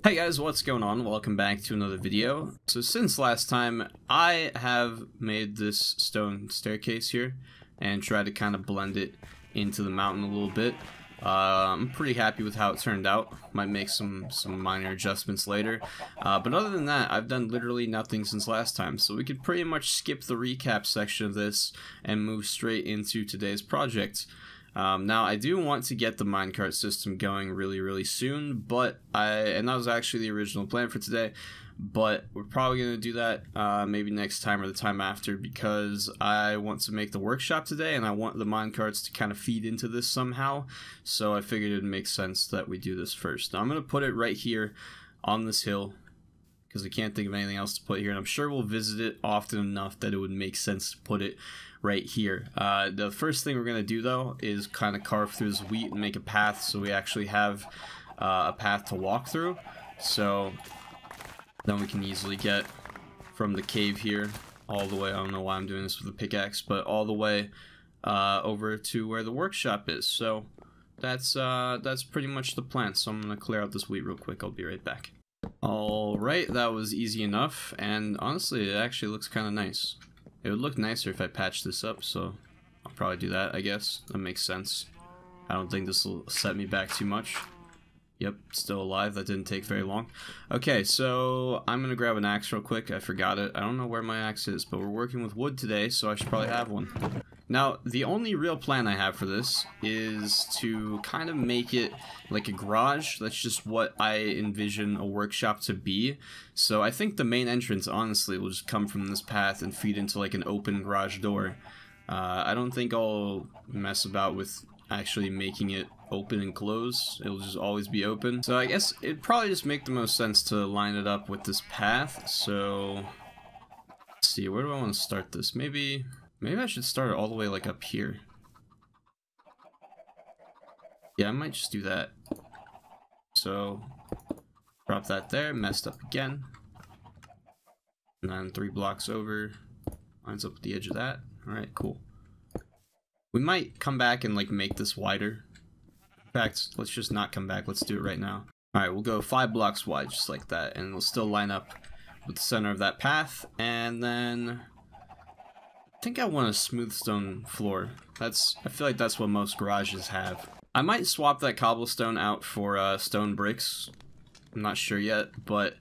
Hey guys, what's going on? Welcome back to another video. So since last time, I have made this stone staircase here and tried to kind of blend it into the mountain a little bit. I'm pretty happy with how it turned out. Might make some minor adjustments later. But other than that, I've done literally nothing since last time. So we could pretty much skip the recap section of this and move straight into today's project. Now I do want to get the minecart system going really soon, but that was actually the original plan for today, but we're probably going to do that maybe next time or the time after, because I want to make the workshop today and I want the minecarts to kind of feed into this somehow, so I figured it would make sense that we do this first. Now I'm going to put it right here on this hill because I can't think of anything else to put here, and I'm sure we'll visit it often enough that it would make sense to put it right here. The first thing we're going to do though is kind of carve through this wheat and make a path so we actually have a path to walk through, so then we can easily get from the cave here all the way, I don't know why I'm doing this with a pickaxe, but all the way over to where the workshop is. So that's pretty much the plan. So I'm going to clear out this wheat real quick. I'll be right back. Alright, that was easy enough, and honestly it actually looks kind of nice. It would look nicer if I patched this up, so I'll probably do that, I guess. That makes sense. I don't think this will set me back too much. Yep, still alive. That didn't take very long. Okay, so I'm gonna grab an axe real quick. I forgot it. I don't know where my axe is, but we're working with wood today, so I should probably have one. Now, the only real plan I have for this is to kind of make it like a garage. That's just what I envision a workshop to be. So I think the main entrance, honestly, will just come from this path and feed into like an open garage door. I don't think I'll mess about with actually making it open and close. It'll just always be open. So I guess it'd probably just make the most sense to line it up with this path. So let's see, where do I want to start this? Maybe I should start it all the way like up here. Yeah, I might just do that. So drop that there, messed up again. And then 3 blocks over, lines up with the edge of that. Alright, cool. We might come back and like make this wider. In fact, let's just not come back, let's do it right now. Alright, we'll go 5 blocks wide, just like that, and we'll still line up with the center of that path, and then I think I want a smooth stone floor. I feel like that's what most garages have. I might swap that cobblestone out for stone bricks. I'm not sure yet, but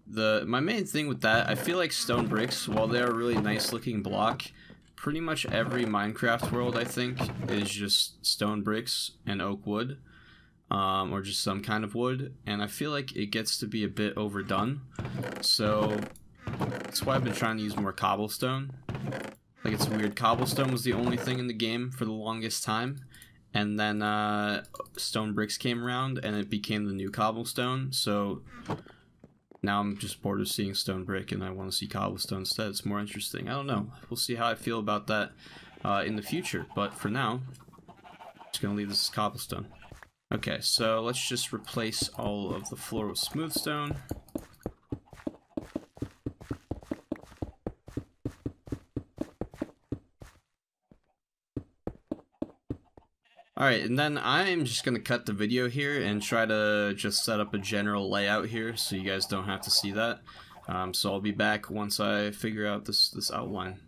my main thing with that, I feel like stone bricks, while they're a really nice looking block, pretty much every Minecraft world, I think, is just stone bricks and oak wood, or just some kind of wood, and I feel like it gets to be a bit overdone, so that's why I've been trying to use more cobblestone. Like, it's weird, cobblestone was the only thing in the game for the longest time, and then stone bricks came around and it became the new cobblestone, so now I'm just bored of seeing stone brick and I want to see cobblestone instead. It's more interesting. I don't know. We'll see how I feel about that in the future, but for now, I'm just going to leave this as cobblestone. Okay, so let's just replace all of the floor with smooth stone. Alright, and then I'm just going to cut the video here and try to just set up a general layout here so you guys don't have to see that. So I'll be back once I figure out this outline.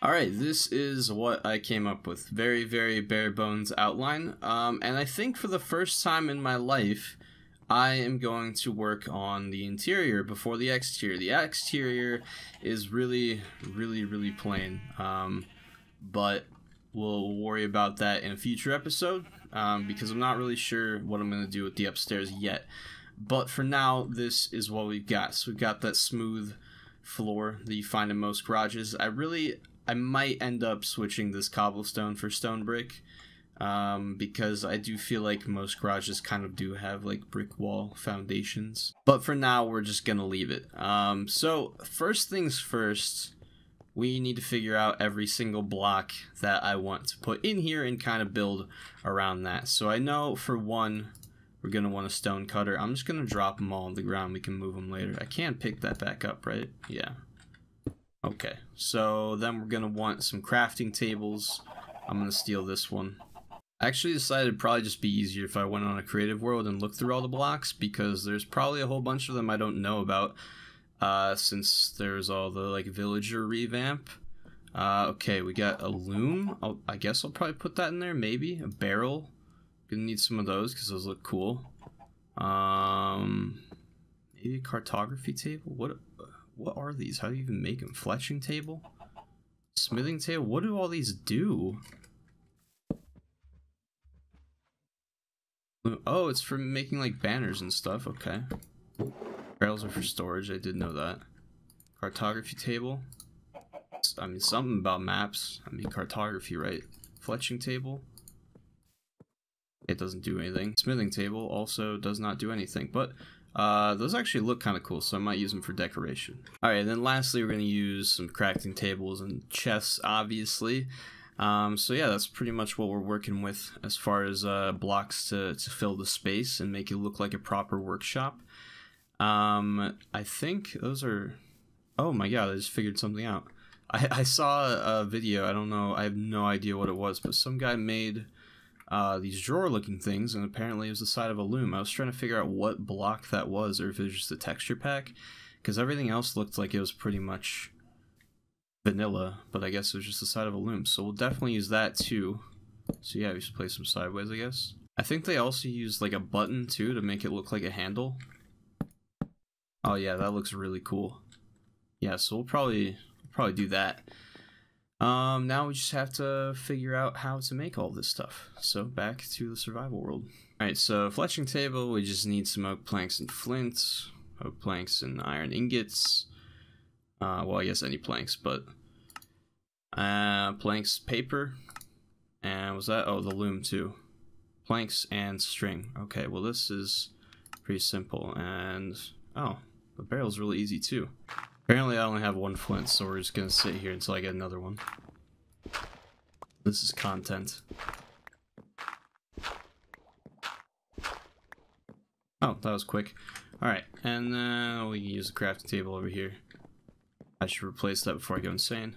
Alright, this is what I came up with. Very bare bones outline. And I think for the first time in my life, I am going to work on the interior before the exterior. The exterior is really plain. But we'll worry about that in a future episode, because I'm not really sure what I'm going to do with the upstairs yet. But for now, this is what we've got. So we've got that smooth floor that you find in most garages. I might end up switching this cobblestone for stone brick, because I do feel like most garages kind of do have like brick wall foundations. But for now, we're just gonna leave it. So first things first, we need to figure out every single block that I want to put in here and kind of build around that. So I know for one, we're going to want a stone cutter. I'm just going to drop them all on the ground. We can move them later. I can't pick that back up, right? Yeah. Okay. So then we're going to want some crafting tables. I'm going to steal this one. I actually decided it'd probably just be easier if I went on a creative world and looked through all the blocks, because there's probably a whole bunch of them I don't know about, since there's all the like villager revamp. Okay, we got a loom. I guess I'll probably put that in there. Maybe a barrel. Gonna need some of those because those look cool. Maybe a cartography table. What are these? How do you even make them? Fletching table, smithing table. What do all these do? Oh, it's for making like banners and stuff. Okay. Barrels are for storage. I did know that. Cartography table. I mean, something about maps. I mean, cartography, right? Fletching table. It doesn't do anything. Smithing table also does not do anything, but those actually look kind of cool, so I might use them for decoration. Alright, and then lastly, we're going to use some crafting tables and chests, obviously. So yeah, that's pretty much what we're working with as far as blocks to fill the space and make it look like a proper workshop. I think those are... Oh my god, I just figured something out. I saw a video, I don't know, I have no idea what it was, but some guy made these drawer looking things, and apparently it was the side of a loom. I was trying to figure out what block that was, or if it was just a texture pack, because everything else looked like it was pretty much vanilla, but I guess it was just the side of a loom, so we'll definitely use that too. So yeah, we just place them sideways, I guess. I think they also used like a button too to make it look like a handle. Oh yeah, that looks really cool. Yeah, so we'll probably do that. Now we just have to figure out how to make all this stuff. So back to the survival world. Alright, so fletching table, we just need some oak planks and flint, oak planks and iron ingots. Well, I guess any planks, but planks, paper, and was that? Oh, the loom too. Planks and string. Okay, well this is pretty simple, and oh, the barrel's really easy too. Apparently I only have one flint, so we're just gonna sit here until I get another one. This is content. Oh, that was quick. Alright, and then we can use the crafting table over here. I should replace that before I go insane.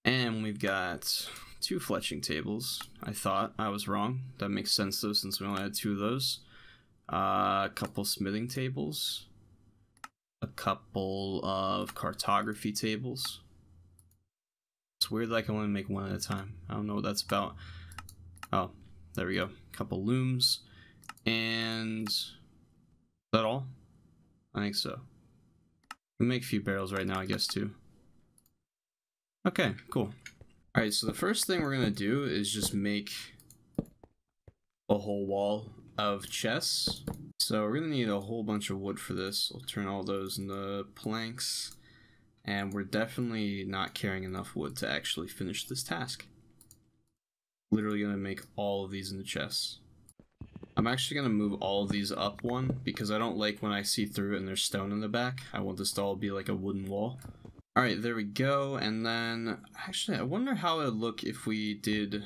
And we've got 2 fletching tables. I thought I was wrong. That makes sense though, since we only had 2 of those. A couple smithing tables. A couple of cartography tables. It's weird that I can only make one at a time. I don't know what that's about. Oh, there we go. A couple looms. And is that all? I think so. We'll make a few barrels right now, I guess, too. Okay, cool. Alright, so the first thing we're gonna do is just make a whole wall of chests. So we're gonna need a whole bunch of wood for this. I'll turn all those into planks. And we're definitely not carrying enough wood to actually finish this task. Literally gonna make all of these into chests. I'm actually gonna move all of these up one, because I don't like when I see through it and there's stone in the back. I want this to all be like a wooden wall. Alright, there we go, and then, actually, I wonder how it would look if we did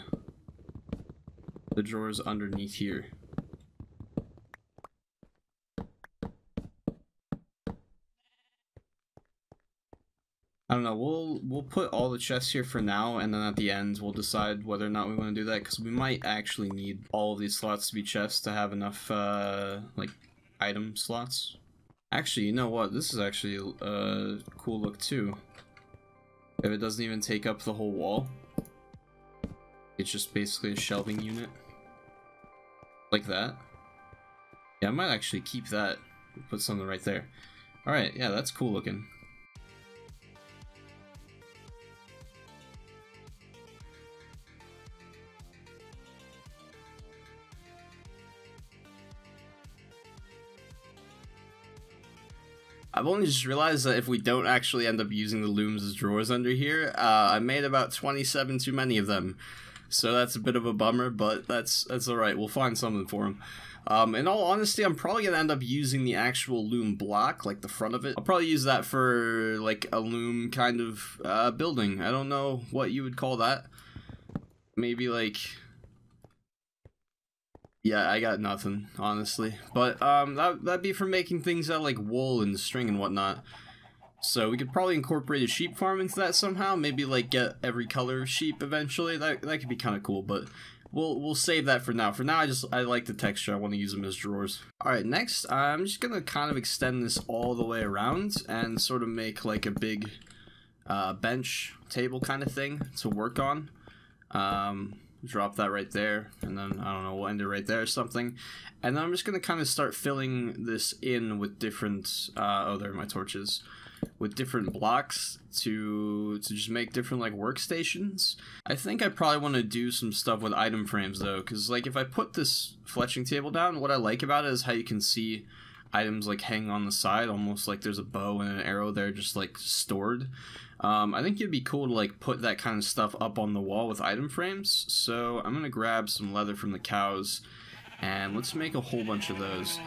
the drawers underneath here. I don't know, we'll put all the chests here for now, and then at the end we'll decide whether or not we want to do that, because we might actually need all of these slots to be chests to have enough, like, item slots. Actually, you know what? This is actually a cool look too. If it doesn't even take up the whole wall, it's just basically a shelving unit. Like that. Yeah, I might actually keep that. Put something right there. Alright, yeah, that's cool looking. I've only just realized that if we don't actually end up using the looms as drawers under here, I made about 27 too many of them. So that's a bit of a bummer, but that's alright. We'll find something for him. In all honesty, I'm probably going to end up using the actual loom block, like the front of it. I'll probably use that for, like, a loom kind of building. I don't know what you would call that. Maybe, like... Yeah, I got nothing, honestly. But, that'd be for making things out of, like, wool and string and whatnot. So we could probably incorporate a sheep farm into that somehow. Maybe, like, get every color of sheep eventually. That could be kind of cool, but... We'll save that for now. For now, I like the texture. I want to use them as drawers. Alright, next, I'm just going to kind of extend this all the way around and sort of make like a big bench table kind of thing to work on. Drop that right there, and then, I don't know, we'll end it right there or something. And then I'm just going to kind of start filling this in with different, oh, there are my torches. With different blocks to just make different like workstations. I think I probably want to do some stuff with item frames though, because like if I put this fletching table down, what I like about it is how you can see items like hanging on the side, almost like there's a bow and an arrow there just like stored. I think it'd be cool to like put that kind of stuff up on the wall with item frames. So I'm gonna grab some leather from the cows and let's make a whole bunch of those.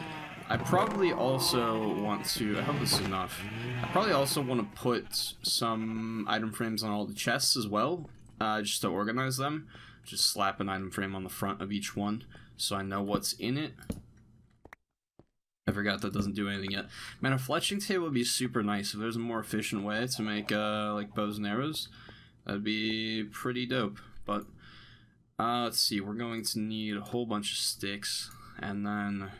I probably also want to, I hope this is enough, I probably also want to put some item frames on all the chests as well, just to organize them. Just slap an item frame on the front of each one, so I know what's in it. I forgot that doesn't do anything yet. Man, a fletching table would be super nice if there's a more efficient way to make, like, bows and arrows. That'd be pretty dope, but, let's see, we're going to need a whole bunch of sticks, and then...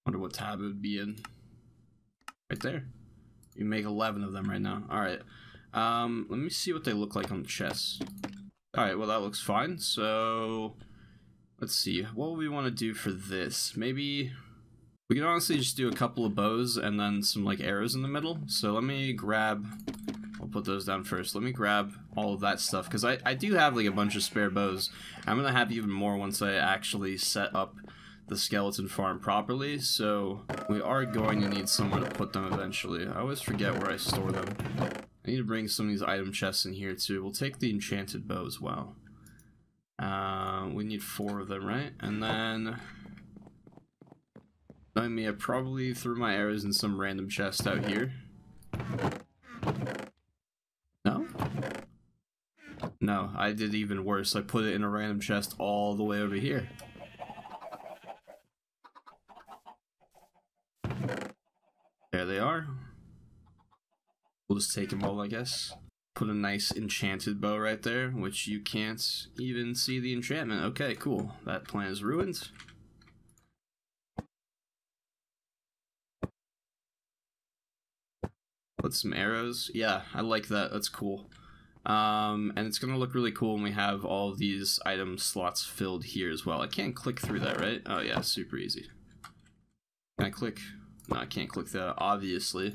wonder what tab it would be in. Right there. You make 11 of them right now. Alright. Let me see what they look like on the chests. Alright, well that looks fine. So, let's see. What would we want to do for this? Maybe... we can honestly just do a couple of bows and then some like arrows in the middle. So let me grab... I'll put those down first. Let me grab all of that stuff. Because I do have like a bunch of spare bows. I'm going to have even more once I actually set up the skeleton farm properly, so we are going to need somewhere to put them eventually. I always forget where I store them. I need to bring some of these item chests in here too. We'll take the enchanted bow as well. We need 4 of them, right? And then... I mean, I probably threw my arrows in some random chest out here. No? No, I did even worse. I put it in a random chest all the way over here. There they are. We'll just take them all, I guess. Put a nice enchanted bow right there, which you can't even see the enchantment. Okay, cool. That plan is ruined. Put some arrows. Yeah, I like that. That's cool. And it's gonna look really cool when we have all of these item slots filled here as well. I can't click through that, right? Oh yeah, super easy. Can I click? No, I can't click that, obviously,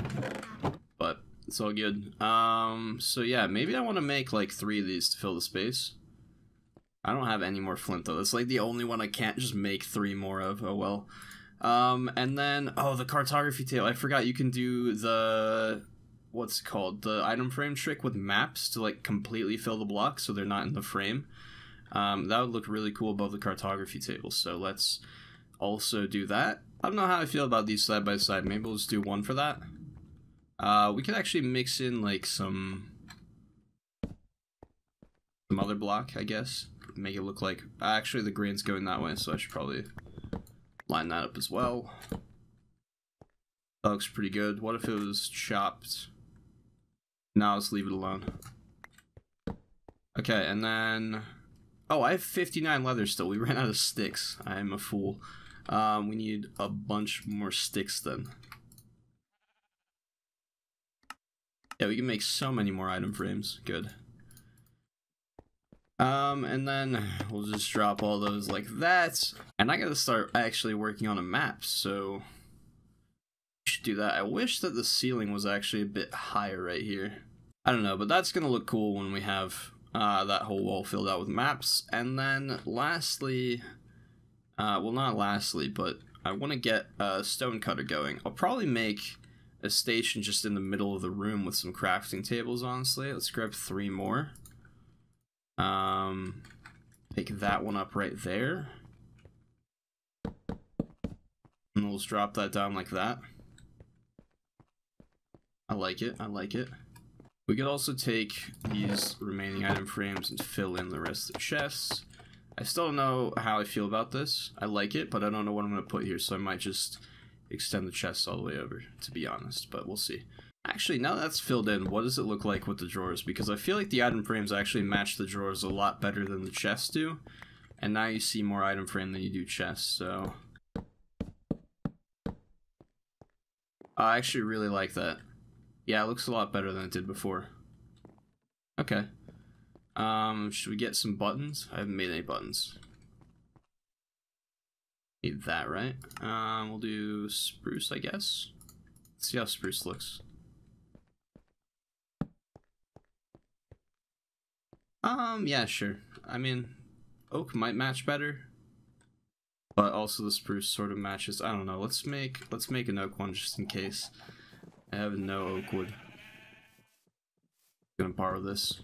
but it's all good. So yeah, maybe I want to make like 3 of these to fill the space. I don't have any more flint though. That's like the only one I can't just make 3 more of. Oh well. And then, oh, the cartography table. I forgot you can do the, what's it called? The item frame trick with maps to like completely fill the blocks so they're not in the frame. That would look really cool above the cartography table. So let's also do that. I don't know how I feel about these side by side. Maybe we'll just do 1 for that. We could actually mix in like some other block, I guess. Make it look like, actually the green's going that way, so I should probably line that up as well. That looks pretty good. What if it was chopped? No, let's leave it alone. Okay, and then... oh, I have 59 leather still. We ran out of sticks. I am a fool. We need a bunch more sticks then. Yeah, we can make so many more item frames. Good. And then we'll just drop all those like that. And I gotta start actually working on a map, so we should do that. I wish that the ceiling was actually a bit higher right here. I don't know, but that's gonna look cool when we have that whole wall filled out with maps. And then lastly, well, not lastly, but I want to get a stone cutter going. I'll probably make a station just in the middle of the room with some crafting tables, honestly. Let's grab 3 more. Pick that one up right there. And we'll just drop that down like that. I like it, I like it. We could also take these remaining item frames and fill in the rest of the chests. I still don't know how I feel about this. I like it, but I don't know what I'm going to put here, so I might just extend the chests all the way over, to be honest, but we'll see. Actually, now that's filled in, what does it look like with the drawers? Because I feel like the item frames actually match the drawers a lot better than the chests do, and now you see more item frame than you do chests, so... I actually really like that. Yeah, it looks a lot better than it did before. Okay. Should we get some buttons? I haven't made any buttons. Need that, right? We'll do spruce, I guess. Let's see how spruce looks. Yeah, sure. I mean, oak might match better, but also the spruce sort of matches. I don't know. Let's make an oak one just in case. I have no oak wood. Gonna borrow this.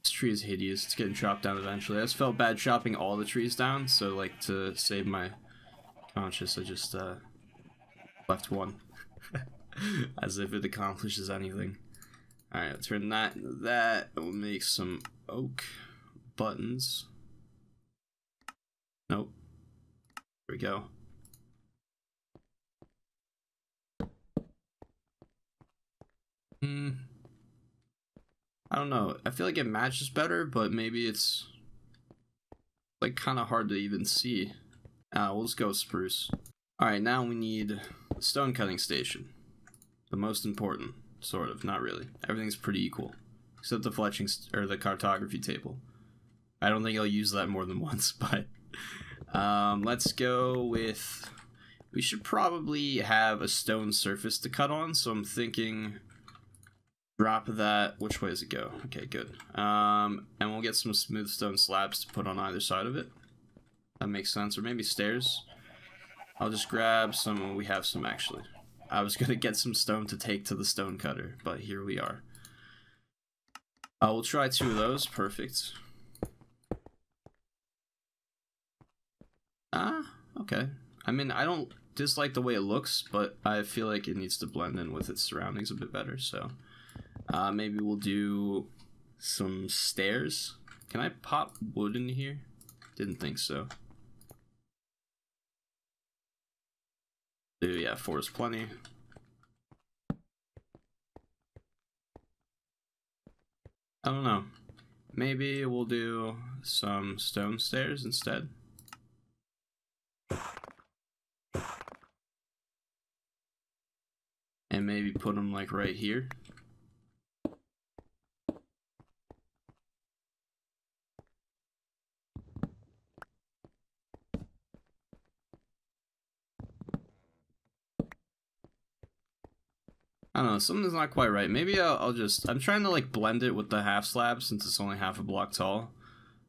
This tree is hideous. It's getting chopped down eventually. I just felt bad chopping all the trees down, so like to save my conscience, I just left one. As if it accomplishes anything. Alright, I'll turn that into that. We'll make some oak buttons. Nope. There we go. I don't know. I feel like it matches better, but maybe it's like kind of hard to even see. We'll just go spruce. Alright, now we need a stone cutting station. The most important, sort of. Not really. Everything's pretty equal. Except the fletching, or the cartography table. I don't think I'll use that more than once, but... let's go with... We should probably have a stone surface to cut on, so I'm thinking... Drop that. Which way does it go? Okay, good. And we'll get some smooth stone slabs to put on either side of it. That makes sense. Or maybe stairs. I'll just grab some. We have some, actually. I was gonna get some stone to take to the stone cutter, but here we are. We'll try 2 of those. Perfect. Okay. I mean, I don't dislike the way it looks, but I feel like it needs to blend in with its surroundings a bit better, so... maybe we'll do some stairs. Can I pop wood in here? Didn't think so. Yeah, 4 is plenty. I don't know. Maybe we'll do some stone stairs instead. And maybe put them like right here. I don't know, something's not quite right. Maybe I'll just... I'm trying to like blend it with the half slab since it's only half a block tall.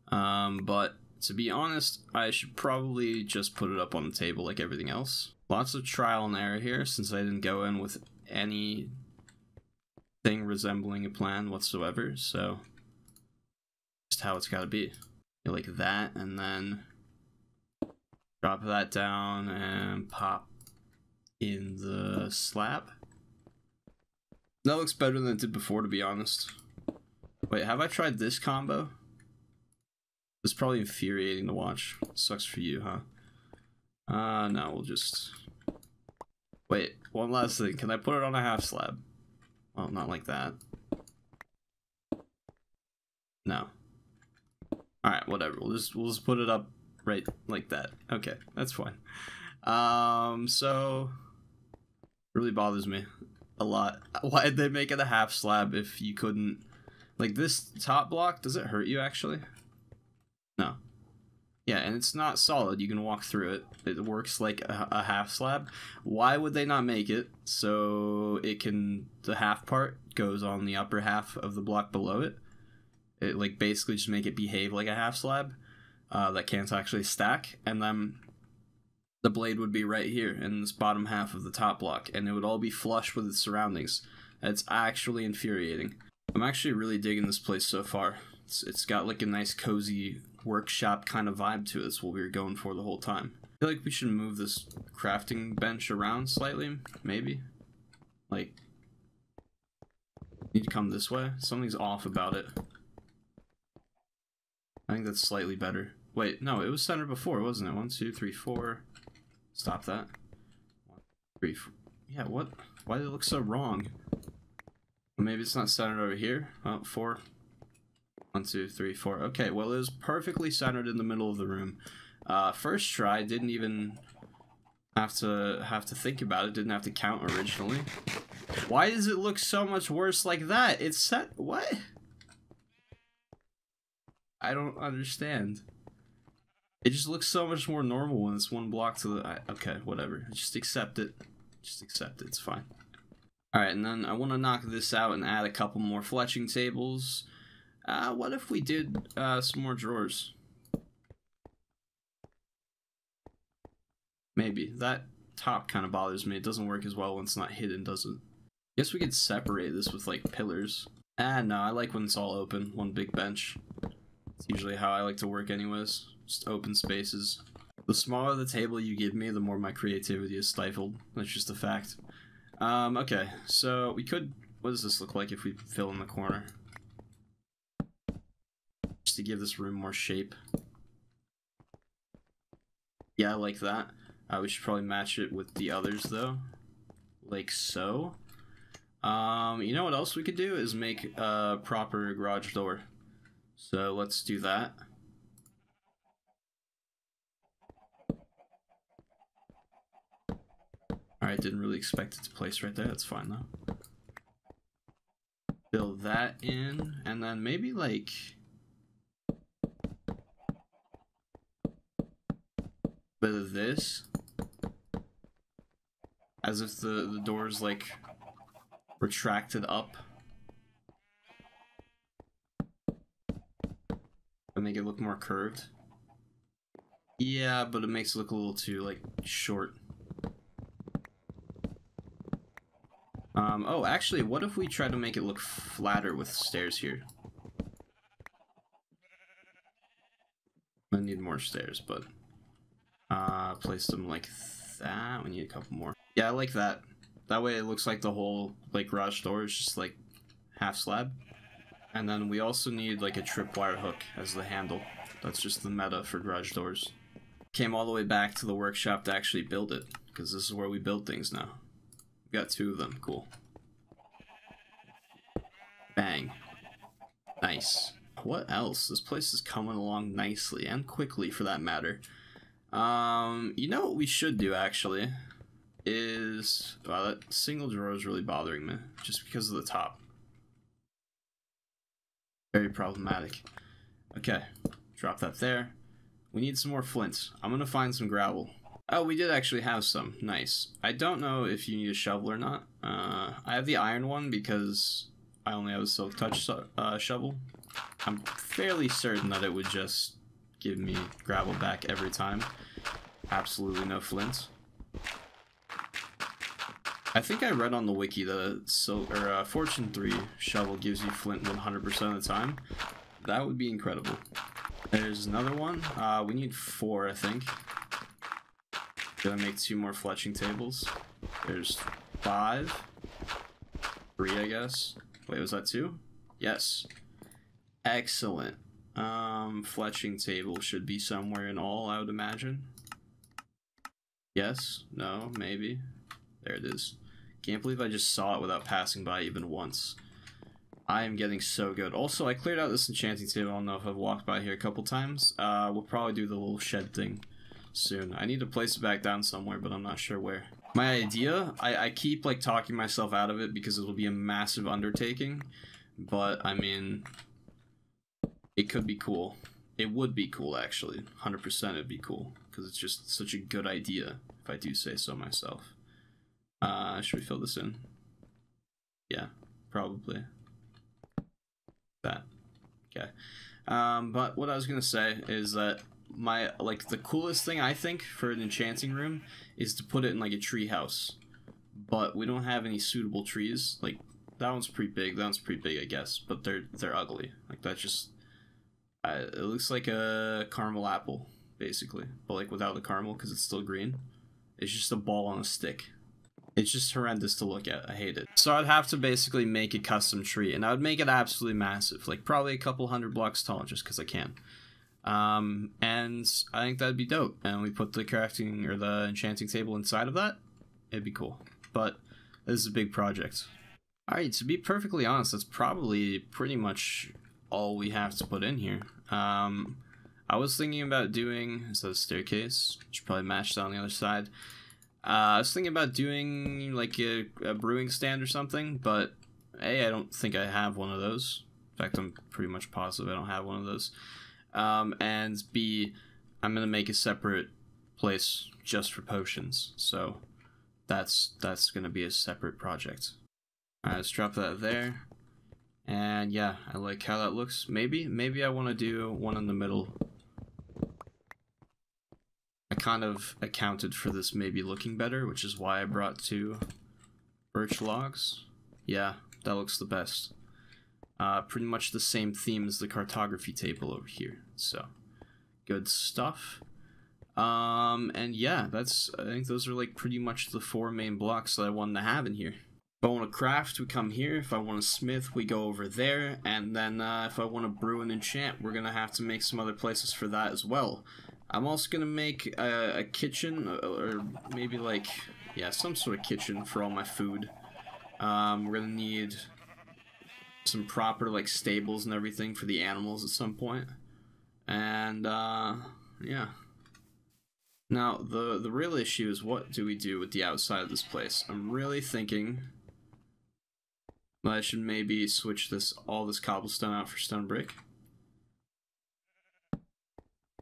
But to be honest, I should probably just put it up on the table like everything else. Lots of trial and error here since I didn't go in with anything resembling a plan whatsoever. So just how it's gotta be. Like that, and then drop that down and pop in the slab. That looks better than it did before, to be honest. Wait, have I tried this combo? It's probably infuriating to watch. Sucks for you, huh? No, we'll just... Wait, one last thing. Can I put it on a half slab? Well, not like that. No. Alright, whatever. We'll just put it up right like that. Okay, that's fine. So... Really bothers me. A lot. Why did they make it a half slab if you couldn't... Like, this top block, does it hurt you, actually? No. Yeah, and it's not solid. You can walk through it. It works like a half slab. Why would they not make it so it can... The half part goes on the upper half of the block below it? It, like, basically just make it behave like a half slab that can't actually stack, and then... The blade would be right here in this bottom half of the top block, and it would all be flush with its surroundings. It's actually infuriating. I'm actually really digging this place so far. It's got like a nice cozy workshop kind of vibe to it. That's what we were going for the whole time. I feel like we should move this crafting bench around slightly, maybe. Like, need to come this way. Something's off about it. I think that's slightly better. Wait, no, it was centered before, wasn't it? 1, 2, 3, 4. Stop that. 1, 3, 4. Yeah, what? Why did it look so wrong? Maybe it's not centered over here. Oh, 4. 1, 2, 3, 4. Okay, well, it was perfectly centered in the middle of the room. First try, didn't even have to think about it. Didn't have to count originally. Why does it look so much worse like that? It's set. What? I don't understand. It just looks so much more normal when it's one block to the... okay, whatever. Just accept it. Just accept it. It's fine. Alright, and then I want to knock this out and add a couple more fletching tables. What if we did some more drawers? Maybe. That top kind of bothers me. It doesn't work as well when it's not hidden, does it? Guess we could separate this with, like, pillars. No, I like when it's all open. One big bench. It's usually how I like to work anyways. Just open spaces. The smaller the table you give me, the more my creativity is stifled. That's just a fact. Okay, so we could... what does this look like if we fill in the corner? Just to give this room more shape. Yeah, I like that. We should probably match it with the others, though. Like so. You know what else we could do is make a proper garage door. So let's do that. Alright, didn't really expect it to place right there. That's fine, though. Fill that in, and then maybe, like... bit of this. As if the door's, like, retracted up. And make it look more curved. Yeah, but it makes it look a little too, like, short. Oh, actually, what if we try to make it look flatter with stairs here? I need more stairs, but... place them like that. We need a couple more. Yeah, I like that. That way it looks like the whole, like, garage door is just, like, half slab. And then we also need, like, a tripwire hook as the handle. That's just the meta for garage doors. Came all the way back to the workshop to actually build it, because this is where we build things now. We got 2 of them. Cool. Bang. Nice. What else? This place is coming along nicely, and quickly for that matter. You know what we should do, actually, is... wow, that single drawer is really bothering me, just because of the top. Very problematic. Okay, drop that there. We need some more flint. I'm gonna find some gravel. Oh, we did actually have some. Nice. I don't know if you need a shovel or not. I have the iron one because I only have a silk touch shovel. I'm fairly certain that it would just give me gravel back every time. Absolutely no flint. I think I read on the wiki that a Fortune 3 shovel gives you flint 100% of the time. That would be incredible. There's another one. We need 4, I think. Gonna make 2 more fletching tables. There's 5. 3, I guess. Wait, was that 2? Yes. Excellent. Fletching table should be somewhere in all, I would imagine. Yes? No? Maybe? There it is. Can't believe I just saw it without passing by even once. I am getting so good. Also, I cleared out this enchanting table. I don't know if I've walked by here a couple times. We'll probably do the little shed thing soon. I need to place it back down somewhere, but I'm not sure where. My idea, I keep, like, talking myself out of it because it'll be a massive undertaking. But, I mean, it could be cool. It would be cool, actually. 100% it'd be cool. Because it's just such a good idea, if I do say so myself. Should we fill this in? Yeah, probably. That. Okay. But what I was gonna say is that the coolest thing I think for an enchanting room is to put it in like a tree house. But we don't have any suitable trees, like that one's pretty big. That one's pretty big, I guess. But they're ugly. Like, that's just... it looks like a caramel apple, basically. But, like, without the caramel, because it's still green. It's just a ball on a stick. It's just horrendous to look at. I hate it. So I'd have to basically make a custom tree, and I would make it absolutely massive. Like, probably a couple 100 blocks tall, just because I can. And I think that'd be dope. And we put the crafting, or the enchanting table inside of that. It'd be cool. But this is a big project. Alright, to be perfectly honest, that's probably pretty much all we have to put in here. I was thinking about doing, instead of staircase, should probably match that on the other side. I was thinking about doing like a brewing stand or something, but A, I don't think I have one of those. In fact, I'm pretty much positive I don't have one of those. And B, I'm gonna make a separate place just for potions, so that's gonna be a separate project. Alright, let's drop that there. And yeah, I like how that looks. Maybe I want to do one in the middle. I kind of accounted for this maybe looking better, which is why I brought 2 birch logs. Yeah, that looks the best. Pretty much the same theme as the cartography table over here. So, good stuff. And yeah, I think those are like pretty much the 4 main blocks that I wanted to have in here. If I want to craft, we come here. If I want to smith, we go over there. And then if I want to brew and enchant, we're going to have to make some other places for that as well. I'm also going to make a kitchen, or maybe like, yeah, some sort of kitchen for all my food. We're going to need some proper like stables and everything for the animals at some point. And yeah. Now, the real issue is, what do we do with the outside of this place? I'm really thinking I should maybe switch all this cobblestone out for stone brick.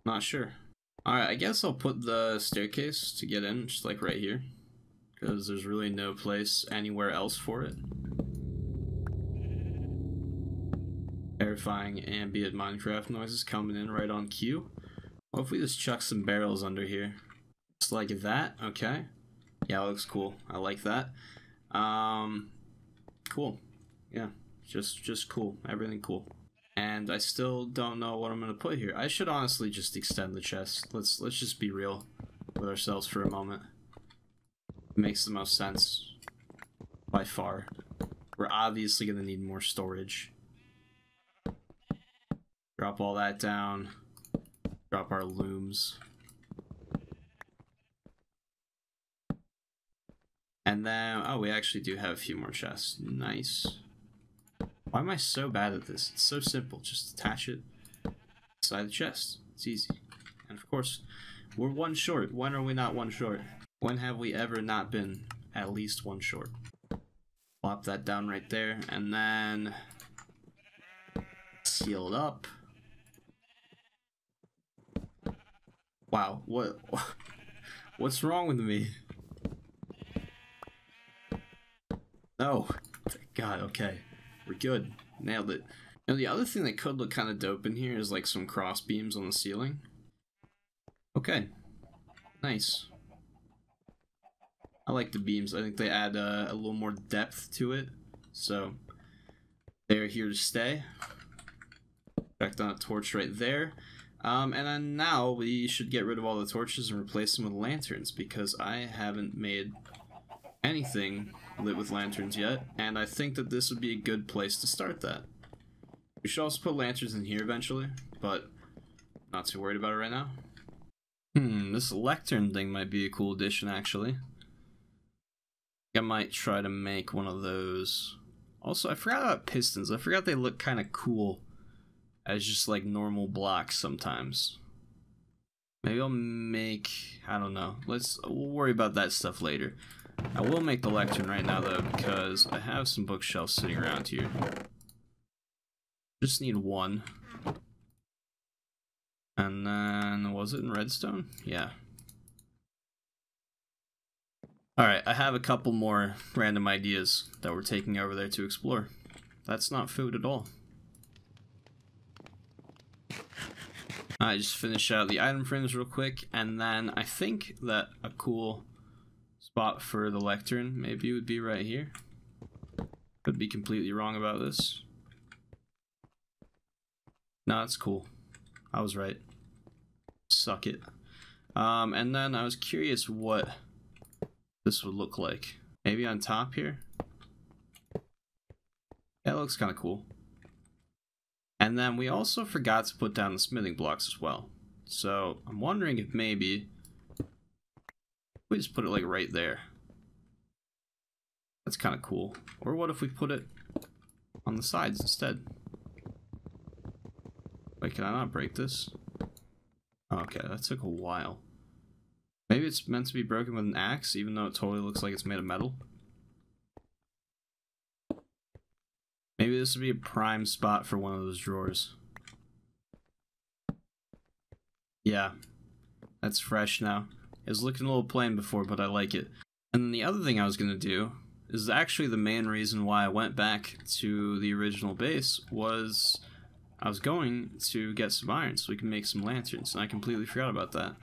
Not sure. Alright, I guess I'll put the staircase to get in, just like right here. Because there's really no place anywhere else for it. Terrifying ambient Minecraft noises coming in right on cue. What if we just chuck some barrels under here? Just like that, okay. Yeah, it looks cool. I like that. Cool. Yeah, just cool. Everything cool. And I still don't know what I'm gonna put here. I should honestly just extend the chest. Let's just be real with ourselves for a moment. It makes the most sense by far. We're obviously gonna need more storage. Drop all that down. Drop our looms. And then, oh, we actually do have a few more chests. Nice. Why am I so bad at this? It's so simple. Just attach it inside the chest. It's easy. And of course, we're 1 short. When are we not 1 short? When have we ever not been at least 1 short? Plop that down right there, and then seal it up. Wow, what's wrong with me? Oh, thank God, okay. We're good. Nailed it. Now, the other thing that could look kind of dope in here is like some cross beams on the ceiling. Okay. Nice. I like the beams. I think they add a little more depth to it. So, they're here to stay. Back on a torch right there. And then now we should get rid of all the torches and replace them with lanterns, because I haven't made anything lit with lanterns yet, and I think that this would be a good place to start that. We should also put lanterns in here eventually, but not too worried about it right now. This lectern thing might be a cool addition, actually. I might try to make one of those. Also, I forgot about pistons. I forgot they look kind of cool as just like normal blocks sometimes. Maybe I'll make, I don't know. We'll worry about that stuff later. I will make the lectern right now though, because I have some bookshelves sitting around here. Just need 1. And then, was it in redstone? Yeah. Alright, I have a couple more random ideas that we're taking over there to explore. That's not food at all. I just finish out the item frames real quick, and then I think that a cool spot for the lectern maybe would be right here. Could be completely wrong about this. No, that's cool. I was right. Suck it. And then I was curious what this would look like. Maybe on top here? Yeah, it looks kind of cool. And then we also forgot to put down the smithing blocks as well. So I'm wondering if maybe we just put it like right there. That's kind of cool. Or what if we put it on the sides instead? Wait, can I not break this? Okay, that took a while. Maybe it's meant to be broken with an axe, even though it totally looks like it's made of metal. Maybe this would be a prime spot for one of those drawers. Yeah, that's fresh now. It was looking a little plain before, but I like it. And then the other thing I was going to do is actually the main reason why I went back to the original base was I was going to get some iron so we can make some lanterns, and I completely forgot about that.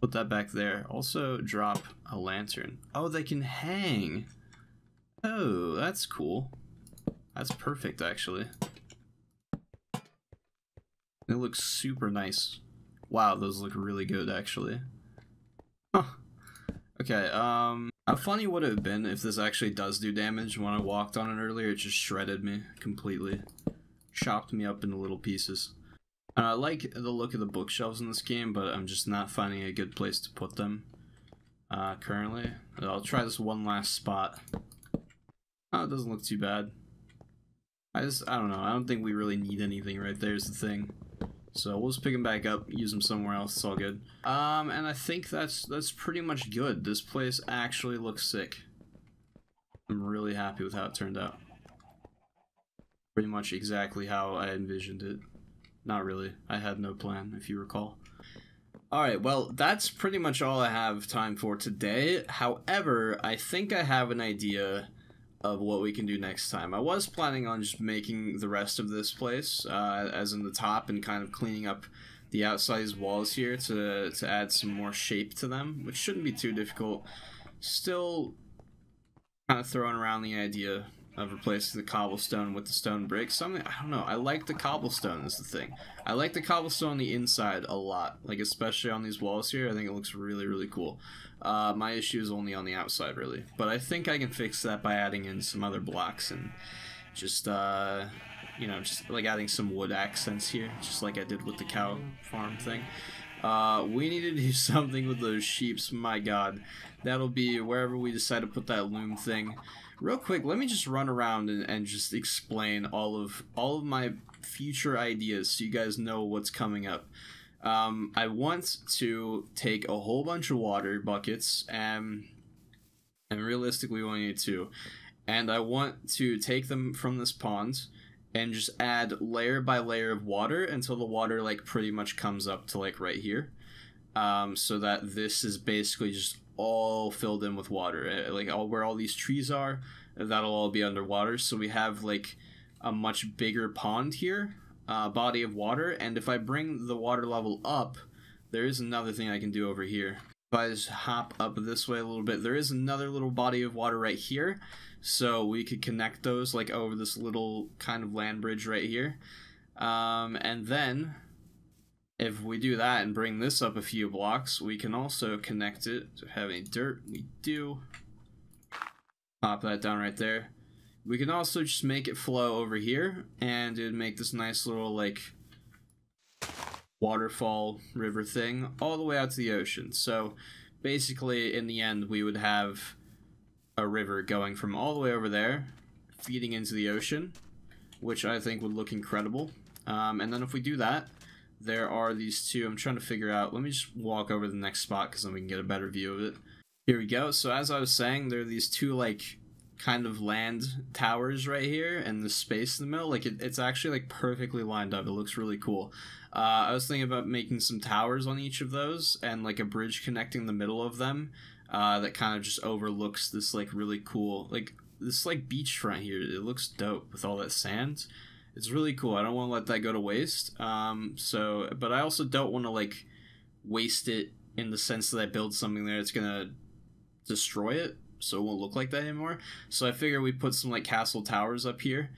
Put that back there. Also drop a lantern. Oh, they can hang. Oh, that's cool. That's perfect, actually. It looks super nice. Wow, those look really good, actually. Huh. Okay, how funny would it have been if this actually does do damage? When I walked on it earlier, it just shredded me completely. Chopped me up into little pieces. I like the look of the bookshelves in this game, but I'm just not finding a good place to put them currently. I'll try this one last spot. Oh, it doesn't look too bad. I don't know. I don't think we really need anything right there is the thing. So we'll just pick them back up, use them somewhere else. It's all good. And I think that's pretty much good. This place actually looks sick. I'm really happy with how it turned out. Pretty much exactly how I envisioned it. Not really. I had no plan, if you recall. Alright, well, that's pretty much all I have time for today. However, I think I have an idea of what we can do next time. I was planning on just making the rest of this place, as in the top, and kind of cleaning up the outside walls here to add some more shape to them, which shouldn't be too difficult. Still kind of throwing around the idea of replacing the cobblestone with the stone bricks. Something, I don't know, I like the cobblestone is the thing. I like the cobblestone on the inside a lot, like especially on these walls here. I think it looks really, really cool. My issue is only on the outside, really. But I think I can fix that by adding in some other blocks and just, you know, just like adding some wood accents here, just like I did with the cow farm thing. We need to do something with those sheeps, my god. That'll be wherever we decide to put that loom thing. Real quick, let me just run around and just explain all of my future ideas so you guys know what's coming up. I want to take a whole bunch of water buckets, and realistically we only need 2. And I want to take them from this pond and just add layer by layer of water until the water like pretty much comes up to like right here. So that this is basically just all filled in with water, like where all these trees are, that'll all be underwater. So we have like a much bigger pond here, body of water. And if I bring the water level up, there is another thing I can do over here. If I just hop up this way a little bit, there is another little body of water right here. So we could connect those like over this little kind of land bridge right here. And then if we do that and bring this up a few blocks, we can also connect it to have any dirt. We do. Pop that down right there. We can also just make it flow over here, and it would make this nice little like waterfall river thing all the way out to the ocean. So basically in the end we would have a river going from all the way over there, feeding into the ocean, which I think would look incredible. And then if we do that, there are these 2, I'm trying to figure out, let me just walk over to the next spot because then we can get a better view of it. Here we go. So as I was saying, there are these 2 like kind of land towers right here, and the space in the middle, like it's actually like perfectly lined up. It looks really cool. I was thinking about making some towers on each of those and like a bridge connecting the middle of them that kind of just overlooks this like really cool, like this like beachfront here. It looks dope with all that sand. It's really cool. I don't want to let that go to waste. But I also don't want to like waste it in the sense that I build something there that's gonna destroy it. so it won't look like that anymore. So I figure we put some like castle towers up here,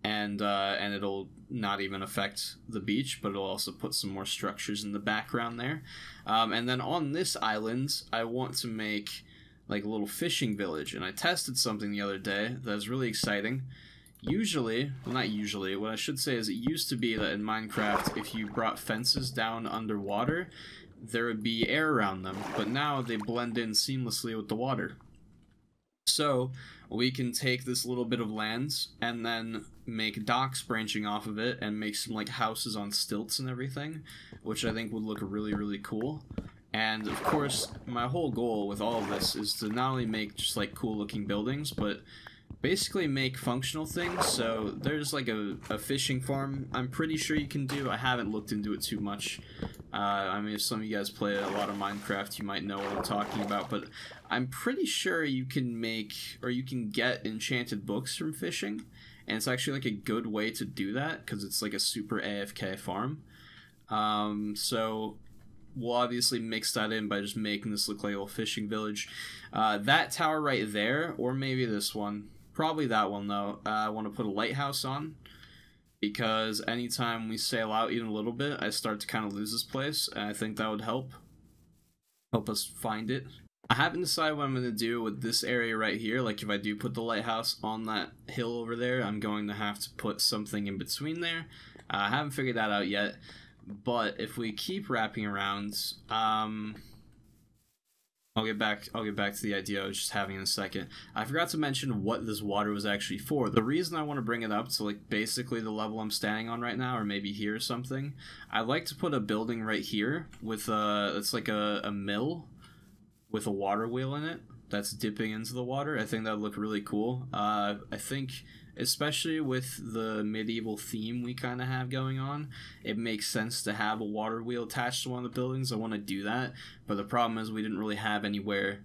and it'll not even affect the beach, but it'll also put some more structures in the background there. And then on this island, I want to make like a little fishing village, and I tested something the other day that's really exciting. Usually, well, not usually, what I should say is it used to be that in Minecraft, if you brought fences down underwater, there would be air around them, but now they blend in seamlessly with the water. So we can take this little bit of land and then make docks branching off of it and make some like houses on stilts and everything, which I think would look really, really cool. And of course, my whole goal with all of this is to not only make just like cool looking buildings, but basically make functional things. So there's like a fishing farm I'm pretty sure you can do. I haven't looked into it too much. I mean, if some of you guys play a lot of Minecraft, you might know what I'm talking about, but I'm pretty sure you can make, or you can get enchanted books from fishing, and it's actually like a good way to do that because it's like a super AFK farm. So we'll obviously mix that in by just making this look like a little fishing village. That tower right there, or maybe this one, probably that one though, I want to put a lighthouse on, because anytime we sail out even a little bit, I start to kind of lose this place, and I think that would help us find it. I haven't decided what I'm going to do with this area right here. Like if I do put the lighthouse on that hill over there, I'm going to have to put something in between there. I haven't figured that out yet, but if we keep wrapping around, I'll get back to the idea I was just having in a second. I forgot to mention what this water was actually for. The reason I want to bring it up to like basically the level I'm standing on right now, or maybe here or something, I'd like to put a building right here with it's like a mill with a water wheel in it that's dipping into the water. I think that would look really cool. I think especially with the medieval theme we kind of have going on, it makes sense to have a water wheel attached to one of the buildings. I want to do that, but the problem is we didn't really have anywhere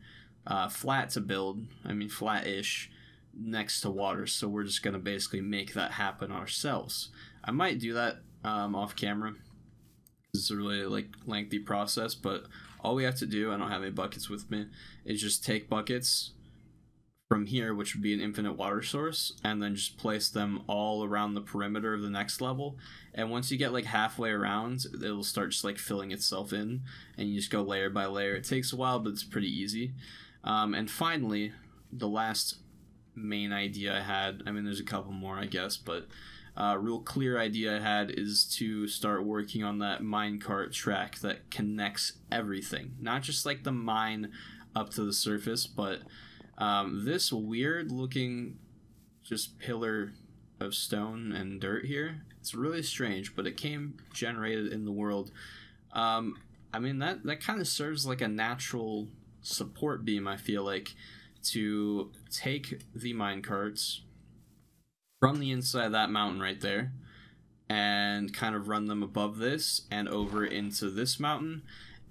flat to build, I mean flat-ish, next to water, so we're just going to basically make that happen ourselves. I might do that off camera. It's a really like lengthy process, but all we have to do, I don't have any buckets with me, is just take buckets from here, which would be an infinite water source, and then just place them all around the perimeter of the next level. And once you get like halfway around, it'll start just like filling itself in, and you just go layer by layer. It takes a while, but it's pretty easy. And finally, the last main idea I had, I mean there's a couple more I guess, but real clear idea I had is to start working on that minecart track that connects everything. Not just like the mine up to the surface, but this weird looking just pillar of stone and dirt here. It's really strange, but it came generated in the world. I mean, that kind of serves like a natural support beam, I feel like, to take the minecarts from the inside of that mountain right there and kind of run them above this and over into this mountain,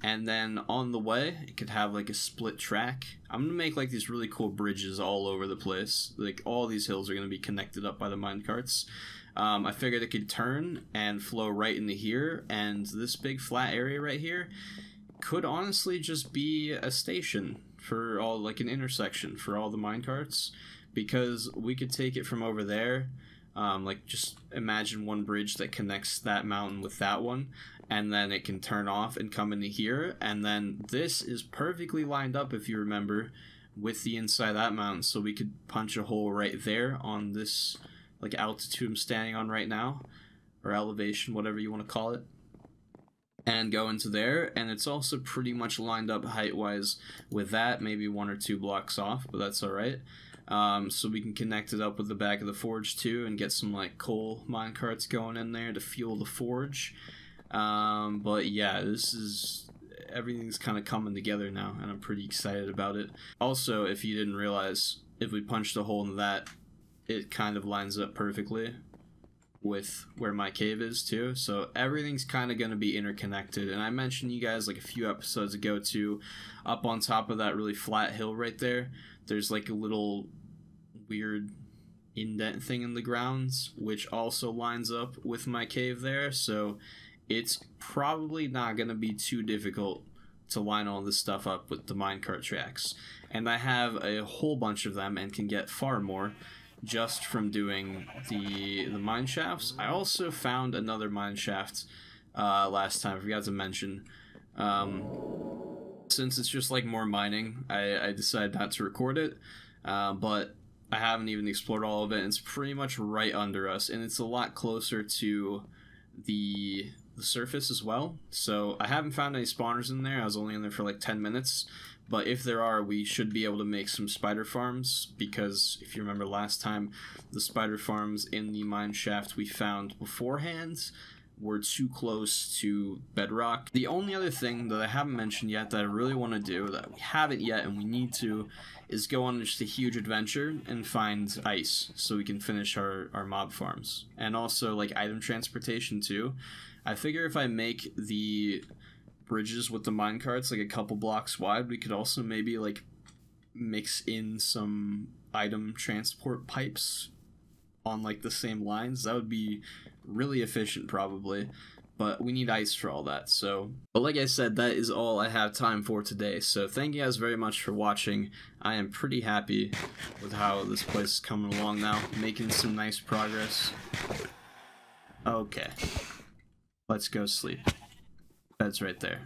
and then on the way it could have like a split track. I'm gonna make like these really cool bridges all over the place. Like all these hills are gonna be connected up by the minecarts. I figured it could turn and flow right into here, and this big flat area right here could honestly just be a station for all, like an intersection for all the minecarts, because we could take it from over there, like just imagine one bridge that connects that mountain with that one, and then it can turn off and come into here, and then this is perfectly lined up, if you remember, with the inside of that mountain, so we could punch a hole right there on this like altitude I'm standing on right now, or elevation, whatever you want to call it, and go into there. And it's also pretty much lined up height wise with that, maybe 1 or 2 blocks off, but that's alright. So we can connect it up with the back of the forge too, and get some like coal minecarts going in there to fuel the forge. But yeah, everything's kind of coming together now, and I'm pretty excited about it. Also, if you didn't realize, if we punched a hole in that, it kind of lines up perfectly with where my cave is too, so everything's kind of going to be interconnected. And I mentioned you guys like a few episodes ago too, up on top of that really flat hill right there, there's like a little weird indent thing in the grounds, which also lines up with my cave there, so it's probably not going to be too difficult to line all this stuff up with the minecart tracks. and I have a whole bunch of them and can get far more just from doing the mine shafts. I also found another mine shaft last time, I forgot to mention. Since it's just like more mining, I decided not to record it, but I haven't even explored all of it. It's pretty much right under us, and it's a lot closer to the surface as well. So I haven't found any spawners in there. I was only in there for like 10 minutes, but if there are, we should be able to make some spider farms, because if you remember last time, the spider farms in the mine shaft we found beforehand were too close to bedrock. The only other thing that I haven't mentioned yet that I really want to do, that we haven't yet and we need to, is go on just a huge adventure and find ice so we can finish our mob farms. And also like item transportation too. I figure if I make the bridges with the minecarts like a couple blocks wide, we could also maybe like mix in some item transport pipes on like the same lines. That would be really efficient probably, but we need ice for all that. So, but like I said, that is all I have time for today. So thank you guys very much for watching. I am pretty happy with how this place is coming along now, making some nice progress. Okay, let's go sleep. Bed's right there.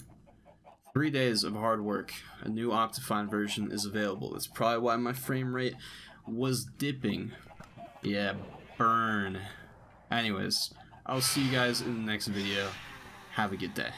3 days of hard work. A new Optifine version is available. That's probably why my frame rate was dipping. Yeah, burn. Anyways, I'll see you guys in the next video. Have a good day.